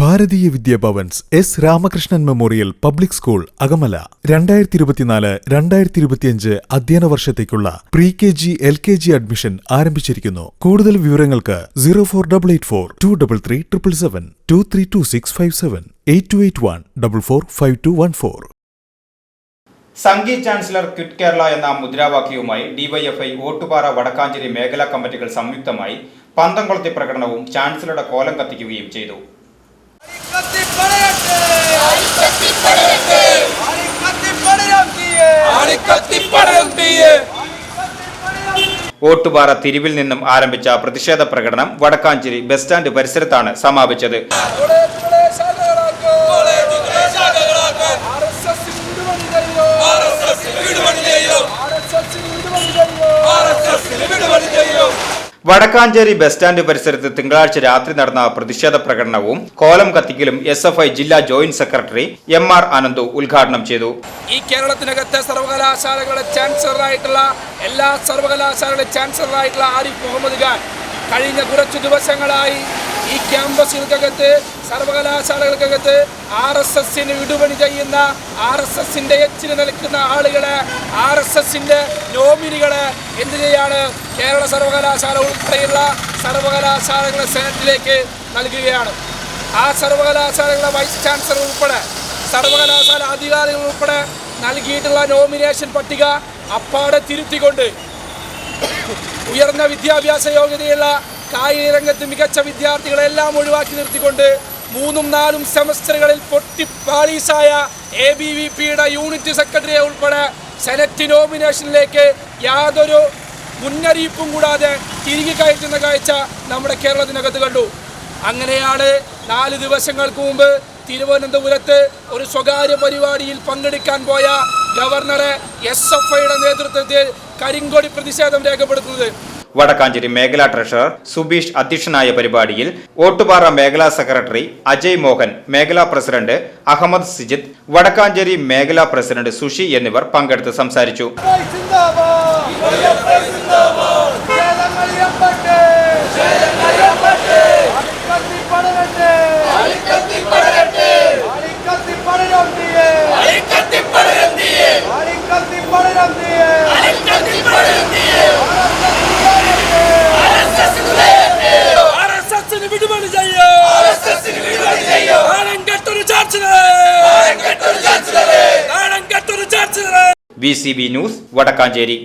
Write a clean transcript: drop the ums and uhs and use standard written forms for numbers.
ഭാരതീയ Vidya Bhavan's S Ramakrishnan memorial public school Akamala 2024-2025 അധ്യയന വർഷത്തേക്കുള്ള pre KG LKG admission ആരംഭിച്ചിരിക്കുന്നു. കൂടുതൽ വിവരങ്ങൾക്ക് 048423377 232657 8281445214. സംഘി ചാൻസലർ ക്വിറ്റ് കേരള എന്ന മുദ്രാവാക്യവുമായി ഡിവൈഎഫ്ഐ ഓട്ടുപാറ വടക്കാഞ്ചേരി മേഖലാ കമ്മിറ്റികൾ സംയുക്തമായി പന്തംകൊളുത്തി പ്രകടനവും ചാൻസലറുടെ കോലം കത്തിക്കുകയും ചെയ്തു. ഓട്ടുപാറ തിരുവിൽ നിന്നും ആരംഭിച്ച പ്രതിഷേധ പ്രകടനം വടക്കാഞ്ചേരി ബസ് സ്റ്റാൻഡ് പരിസരത്താണ് സമാപിച്ചത്. വടക്കാഞ്ചേരി ബസ് സ്റ്റാൻഡ് പരിസരത്ത് തിങ്കളാഴ്ച രാത്രി നടന്ന പ്രതിഷേധ പ്രകടനവും കോലം കത്തിക്കലും SFI ജില്ലാ ജോയിന്റ് സെക്രട്ടറി MR അനന്തു ഉദ്ഘാടനം ചെയ്തു. ഈ കേരളത്തിനകത്തെ സർവകലാശാലകളുടെ ചാൻസലറായിട്ടുള്ള എല്ലാ സർവകലാശാലകളുടെ ചാൻസലറായിട്ടുള്ള ആരിഫ് മുഹമ്മദ് ഖാൻ കഴിഞ്ഞ കുറച്ചു ദിവസങ്ങളായി ഈ ക്യാമ്പസുകൾക്കകത്ത് സർവകലാശാലകൾക്കകത്ത് RSSന് വിടുപണി ചെയ്യുന്ന RSSന്റെ എച്ചിന് നിൽക്കുന്ന ആളുകളെ RSSന്റെ നോമിനികളെ എന്ത് ചെയ്യാണ് കേരള സർവകലാശാല ഉൾപ്പെടെയുള്ള സർവകലാശാലകളെ സെനറ്റിലേക്ക് നൽകുകയാണ്. ആ സർവകലാശാലകളുടെ വൈസ് ചാൻസലർ ഉൾപ്പെടെ സർവകലാശാല അധികാരികൾ ഉൾപ്പെടെ നൽകിയിട്ടുള്ള നോമിനേഷൻ പട്ടിക അപ്പാടെ തിരുത്തിക്കൊണ്ട് ഉയർന്ന വിദ്യാഭ്യാസ യോഗ്യതയുള്ള കായിക രംഗത്ത് മികച്ച വിദ്യാർത്ഥികളെല്ലാം ഒഴിവാക്കി നിർത്തിക്കൊണ്ട് 3-4 സെമസ്റ്ററുകളിൽ പൊട്ടിപ്പാളീസായ ABVPയുടെ യൂണിറ്റ് സെക്രട്ടറിയെ ഉൾപ്പെടെ സെനറ്റ് നോമിനേഷനിലേക്ക് യാതൊരു മുന്നറിയിപ്പും കൂടാതെ തിരികെ കയറ്റുന്ന കാഴ്ച നമ്മുടെ കേരളത്തിനകത്ത് കണ്ടു. അങ്ങനെയാണ് 4 ദിവസങ്ങൾക്ക് മുമ്പ് തിരുവനന്തപുരത്ത് ഒരു സ്വകാര്യ പരിപാടിയിൽ പങ്കെടുക്കാൻ പോയ ഗവർണറെ SFIയുടെ നേതൃത്വത്തിൽ കരിങ്കൊടി പ്രതിഷേധം രേഖപ്പെടുത്തുന്നത്. വടക്കാഞ്ചേരി മേഖലാ ട്രഷറർ സുബീഷ് അധ്യക്ഷനായ പരിപാടിയിൽ ഓട്ടുപാറ മേഖലാ സെക്രട്ടറി അജയ് മോഹൻ, മേഖലാ പ്രസിഡന്റ് അഹമ്മദ് സിജിത്ത്, വടക്കാഞ്ചേരി മേഖലാ പ്രസിഡന്റ് സുഷി എന്നിവർ പങ്കെടുത്ത് സംസാരിച്ചു. VCB news Vadakkanchery.